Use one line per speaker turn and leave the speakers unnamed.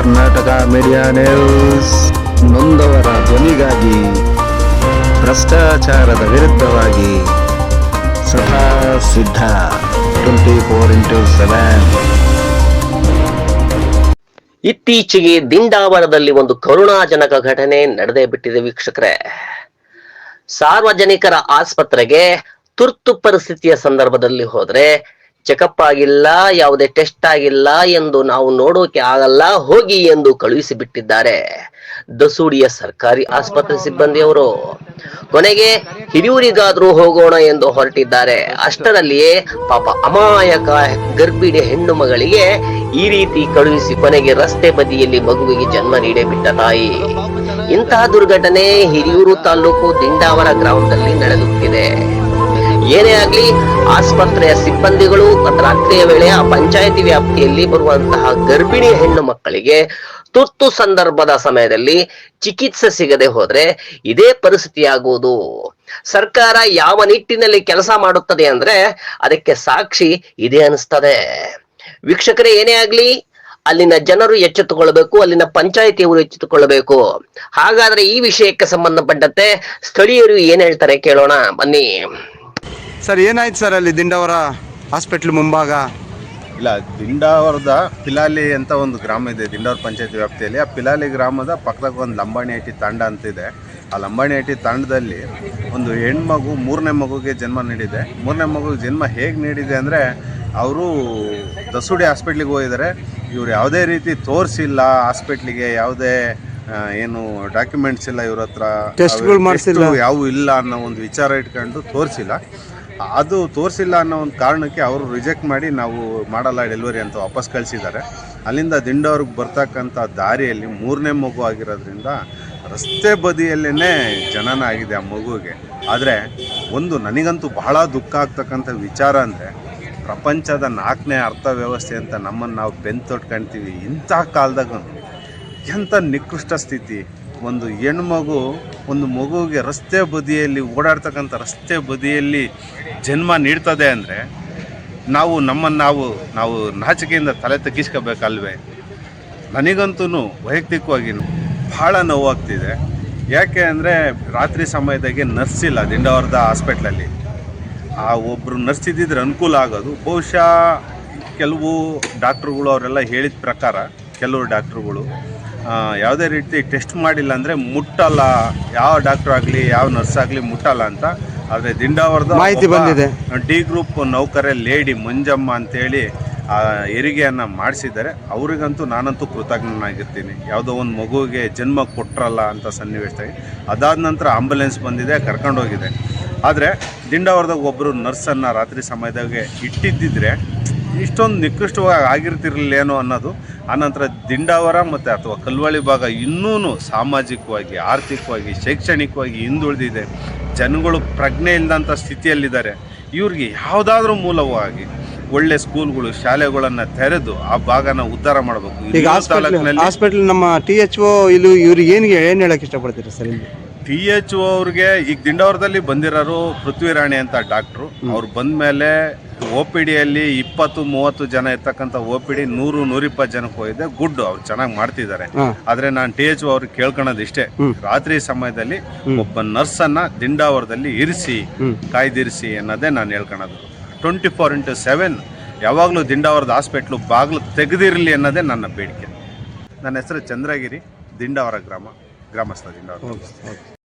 Karnataka media news ನೊಂದವರ ಧ್ವನಿಗಾಗಿ, ಭ್ರಷ್ಟಾಚಾರದ ವಿರುದ್ಧವಾಗಿ ಸದಾ ಸಿದ್ಧ 24x7.
ಇತ್ತೀಚೆಗೆ ದಿಂಡಾವರದಲ್ಲಿ ಒಂದು ಕರುಣಾಜನಕ ಘಟನೆ ನಡೆದೇ ಬಿಟ್ಟಿದೆ ವೀಕ್ಷಕರೇ. ಸಾರ್ವಜನಿಕರ ಆಸ್ಪತ್ರೆಗೆ ತುರ್ತು ಪರಿಸ್ಥಿತಿಯ ಸಂದರ್ಭದಲ್ಲಿ ಹೋದ್ರೆ ಚೆಕಪ್ ಆಗಿಲ್ಲ, ಯಾವುದೇ ಟೆಸ್ಟ್ ಆಗಿಲ್ಲ ಎಂದು ನಾವು ನೋಡೋಕೆ ಆಗಲ್ಲ, ಹೋಗಿ ಎಂದು ಕಳುಹಿಸಿ ಬಿಟ್ಟಿದ್ದಾರೆ ದಸೂಡಿಯ ಸರ್ಕಾರಿ ಆಸ್ಪತ್ರೆ ಸಿಬ್ಬಂದಿಯವರು. ಕೊನೆಗೆ ಹಿರಿಯೂರಿಗಾದ್ರೂ ಹೋಗೋಣ ಎಂದು ಹೊರಟಿದ್ದಾರೆ. ಅಷ್ಟರಲ್ಲಿಯೇ ಪಾಪ ಅಮಾಯಕ ಗರ್ಭಿಣಿ ಹೆಣ್ಣು ಮಗಳಿಗೆ ಈ ರೀತಿ ಕಳುಹಿಸಿ ಕೊನೆಗೆ ರಸ್ತೆ ಬದಿಯಲ್ಲಿ ಮಗುವಿಗೆ ಜನ್ಮ ನೀಡೇ ಬಿಟ್ಟ ತಾಯಿ. ಇಂತಹ ದುರ್ಘಟನೆ ಹಿರಿಯೂರು ತಾಲೂಕು ದಿಂಡಾವರ ಗ್ರಾಮದಲ್ಲಿ ನಡೆದುತ್ತಿದೆ. ಏನೇ ಆಗ್ಲಿ, ಆಸ್ಪತ್ರೆಯ ಸಿಬ್ಬಂದಿಗಳು ರಾತ್ರಿಯ ವೇಳೆ ಆ ಪಂಚಾಯಿತಿ ವ್ಯಾಪ್ತಿಯಲ್ಲಿ ಬರುವಂತಹ ಗರ್ಭಿಣಿ ಹೆಣ್ಣು ಮಕ್ಕಳಿಗೆ ತುರ್ತು ಸಂದರ್ಭದ ಸಮಯದಲ್ಲಿ ಚಿಕಿತ್ಸೆ ಸಿಗದೆ ಹೋದ್ರೆ ಇದೇ ಪರಿಸ್ಥಿತಿ ಆಗುವುದು. ಸರ್ಕಾರ ಯಾವ ನಿಟ್ಟಿನಲ್ಲಿ ಕೆಲಸ ಮಾಡುತ್ತದೆ ಅಂದ್ರೆ ಅದಕ್ಕೆ ಸಾಕ್ಷಿ ಇದೇ ಅನಿಸ್ತದೆ. ವೀಕ್ಷಕರೇ, ಏನೇ ಆಗ್ಲಿ, ಅಲ್ಲಿನ ಜನರು ಎಚ್ಚೆತ್ತುಕೊಳ್ಬೇಕು, ಅಲ್ಲಿನ ಪಂಚಾಯಿತಿಯವರು ಎಚ್ಚೆತ್ತುಕೊಳ್ಬೇಕು. ಹಾಗಾದ್ರೆ ಈ ವಿಷಯಕ್ಕೆ ಸಂಬಂಧಪಟ್ಟಂತೆ ಸ್ಥಳೀಯರು ಏನ್ ಹೇಳ್ತಾರೆ ಕೇಳೋಣ ಬನ್ನಿ.
ಸರ್, ಏನಾಯ್ತು ಸರ್ ಅಲ್ಲಿ ದಿಂಡಾವರ ಹಾಸ್ಪಿಟ್ಲ್ ಮುಂಭಾಗ?
ಇಲ್ಲ, ದಿಂಡಾವರದ ಪಿಲಾಲಿ ಅಂತ ಒಂದು ಗ್ರಾಮ ಇದೆ ದಿಂಡಾವರ ಪಂಚಾಯತಿ ವ್ಯಾಪ್ತಿಯಲ್ಲಿ. ಆ ಪಿಲಾಲಿ ಗ್ರಾಮದ ಪಕ್ಕದಾಗ ಒಂದು ಲಂಬಾಣಿಹಟ್ಟಿ ತಾಂಡ ಅಂತಿದೆ. ಆ ಲಂಬಾಣಿಹಟ್ಟಿ ತಾಂಡದಲ್ಲಿ ಒಂದು ಹೆಣ್ಮಗು 3ನೇ ಮಗುಗೆ ಜನ್ಮ ನೀಡಿದೆ. 3ನೇ ಮಗುಗೆ ಜನ್ಮ ಹೇಗೆ ನೀಡಿದೆ ಅಂದರೆ, ಅವರು ದಸೂಡಿ ಹಾಸ್ಪಿಟ್ಲಿಗೆ ಹೋಗಿದ್ದಾರೆ. ಇವ್ರು ಯಾವುದೇ ರೀತಿ ತೋರಿಸಿಲ್ಲ ಹಾಸ್ಪಿಟ್ಲಿಗೆ, ಯಾವುದೇ ಏನು ಡಾಕ್ಯುಮೆಂಟ್ಸ್ ಇಲ್ಲ ಇವ್ರ ಹತ್ರ,
ಟೆಸ್ಟ್ಗಳು ಮಾಡಿಸಿಲ್ಲ,
ಯಾವೂ ಇಲ್ಲ ಅನ್ನೋ ಒಂದು ವಿಚಾರ ಇಟ್ಕೊಂಡು ತೋರಿಸಿಲ್ಲ. ಅದು ತೋರಿಸಿಲ್ಲ ಅನ್ನೋ ಒಂದು ಕಾರಣಕ್ಕೆ ಅವರು ರಿಜೆಕ್ಟ್ ಮಾಡಿ ನಾವು ಮಾಡಲ್ಲ ಡೆಲಿವರಿ ಅಂತ ವಾಪಸ್ ಕಳಿಸಿದ್ದಾರೆ. ಅಲ್ಲಿಂದ ದಿಂಡವ್ರಿಗೆ ಬರ್ತಕ್ಕಂಥ ದಾರಿಯಲ್ಲಿ 3ನೇ ಮಗು ಆಗಿರೋದ್ರಿಂದ ರಸ್ತೆ ಬದಿಯಲ್ಲೇ ಜನನ ಆಗಿದೆ ಆ ಮಗುವಿಗೆ. ಆದರೆ ಒಂದು ನನಗಂತೂ ಬಹಳ ದುಃಖ ಆಗ್ತಕ್ಕಂಥ ವಿಚಾರ ಅಂದರೆ, ಪ್ರಪಂಚದ 4ನೇ ಅರ್ಥವ್ಯವಸ್ಥೆ ಅಂತ ನಮ್ಮನ್ನು ನಾವು ಬೆಂತೊಟ್ಕೊಳ್ತೀವಿ. ಇಂಥ ಕಾಲದಾಗ ಎಂಥ ನಿಕೃಷ್ಟ ಸ್ಥಿತಿ. ಒಂದು ಹೆಣ್ಮಗು ಒಂದು ಮಗುವಿಗೆ ರಸ್ತೆ ಬದಿಯಲ್ಲಿ ಓಡಾಡ್ತಕ್ಕಂಥ ರಸ್ತೆ ಬದಿಯಲ್ಲಿ ಜನ್ಮ ನೀಡ್ತದೆ ಅಂದರೆ ನಾವು ನಮ್ಮನ್ನು ನಾವು ನಾಚಿಕೆಯಿಂದ ತಲೆ ತಗ್ಗಿಸ್ಕೋಬೇಕಲ್ವೇ? ನನಗಂತೂ ವೈಯಕ್ತಿಕವಾಗಿ ಭಾಳ ನೋವಾಗ್ತಿದೆ. ಯಾಕೆ ಅಂದರೆ, ರಾತ್ರಿ ಸಮಯದಾಗೆ ನರ್ಸ್ ಇಲ್ಲ ದಿಂಡಾವರದ ಹಾಸ್ಪಿಟ್ಲಲ್ಲಿ. ಆ ಒಬ್ಬರು ನರ್ಸ್ ಇದ್ದಿದ್ರೆ ಅನುಕೂಲ ಆಗೋದು. ಬಹುಶಃ ಕೆಲವು ಡಾಕ್ಟ್ರುಗಳು ಅವರೆಲ್ಲ ಹೇಳಿದ ಪ್ರಕಾರ, ಕೆಲವರು ಡಾಕ್ಟ್ರುಗಳು ಯಾವುದೇ ರೀತಿ ಟೆಸ್ಟ್ ಮಾಡಿಲ್ಲ ಅಂದರೆ ಮುಟ್ಟಲ್ಲ, ಯಾವ ಡಾಕ್ಟ್ರ್ ಆಗಲಿ ಯಾವ ನರ್ಸ್ ಆಗಲಿ ಮುಟ್ಟಲ್ಲ ಅಂತ. ಆದರೆ ದಿಂಡಾವರದ
ಮಾಹಿತಿ ಬಂದಿದೆ.
ಡಿ ಗ್ರೂಪ್ ನೌಕರೇ ಲೇಡಿ ಮಂಜಮ್ಮ ಅಂತೇಳಿ ಆ ಹೆರಿಗೆಯನ್ನು ಮಾಡಿಸಿದ್ದಾರೆ. ಅವರಿಗಂತೂ ನಾನಂತೂ ಕೃತಜ್ಞನಾಗಿರ್ತೀನಿ. ಯಾವುದೋ ಒಂದು ಮಗುವಿಗೆ ಜನ್ಮ ಕೊಟ್ಟರಲ್ಲ ಅಂತ ಸನ್ನಿವೇಶದಾಗಿ. ಅದಾದ ನಂತರ ಆಂಬುಲೆನ್ಸ್ ಬಂದಿದೆ, ಕರ್ಕೊಂಡೋಗಿದೆ. ಆದರೆ ದಿಂಡಾವರದಾಗ ಒಬ್ಬರು ನರ್ಸನ್ನು ರಾತ್ರಿ ಸಮಯದಾಗೆ ಇಟ್ಟಿದ್ದಿದ್ರೆ ಇಷ್ಟೊಂದು ನಿಕೃಷ್ಟವಾಗಿ ಆಗಿರ್ತಿರ್ಲಿಲ್ಲೇನೋ ಅನ್ನೋದು. ಆನಂತರ ದಿಂಡಾವರ ಮತ್ತು ಅಥವಾ ಕಲ್ವಳ್ಳಿ ಭಾಗ ಇನ್ನೂ ಸಾಮಾಜಿಕವಾಗಿ, ಆರ್ಥಿಕವಾಗಿ, ಶೈಕ್ಷಣಿಕವಾಗಿ ಹಿಂದುಳಿದಿದೆ. ಜನಗಳು ಪ್ರಜ್ಞೆ ಇಲ್ಲದಂಥ ಸ್ಥಿತಿಯಲ್ಲಿದ್ದಾರೆ. ಇವ್ರಿಗೆ ಯಾವುದಾದ್ರೂ ಮೂಲವಾಗಿ ಒಳ್ಳೆ ಸ್ಕೂಲ್ಗಳು, ಶಾಲೆಗಳನ್ನು ತೆರೆದು ಆ ಭಾಗನ ಉದ್ಧಾರ ಮಾಡಬೇಕು.
ಈಗ ಹಾಸ್ಪಿಟಲ್ ನಮ್ಮ THO ಇಲ್ಲಿ ಇವ್ರಿಗೆ ಏನು ಹೇಳಕ್ಕೆ ಇಷ್ಟಪಡ್ತೀರಾ ಸರ್?
THO ಅವ್ರಿಗೆ ಈಗ ದಿಂಡಾವರದಲ್ಲಿ ಬಂದಿರೋರು ಪೃಥ್ವಿರಾಣಿ ಅಂತ ಡಾಕ್ಟ್ರು. ಅವ್ರು ಬಂದ ಮೇಲೆ OPDಯಲ್ಲಿ 20-30 ಜನ ಇರ್ತಕ್ಕಂಥ OPD 100-120 ಜನಕ್ಕೆ ಹೋಗಿದೆ. ಗುಡ್, ಅವ್ರು ಚೆನ್ನಾಗಿ ಮಾಡ್ತಿದ್ದಾರೆ. ಆದರೆ ನಾನು THO ಅವ್ರಿಗೆ ಕೇಳ್ಕೊಳೋದು ಇಷ್ಟೇ, ರಾತ್ರಿ ಸಮಯದಲ್ಲಿ ಒಬ್ಬ ನರ್ಸನ್ನು ದಿಂಡಾವರದಲ್ಲಿ ಇರಿಸಿ, ಕಾಯ್ದಿರಿಸಿ ಅನ್ನೋದೇ ನಾನು ಹೇಳ್ಕೊಳೋದು. 24x7 ಯಾವಾಗಲೂ ದಿಂಡಾವರದ ಹಾಸ್ಪಿಟ್ಲು ಬಾಗಿಲು ತೆಗೆದಿರಲಿ ಅನ್ನೋದೇ ನನ್ನ ಬೇಡಿಕೆ. ನನ್ನ ಹೆಸರು ಚಂದ್ರಗಿರಿ, ದಿಂಡಾವರ ಗ್ರಾಮಸ್ಥ ದಿಂಡಾವರ.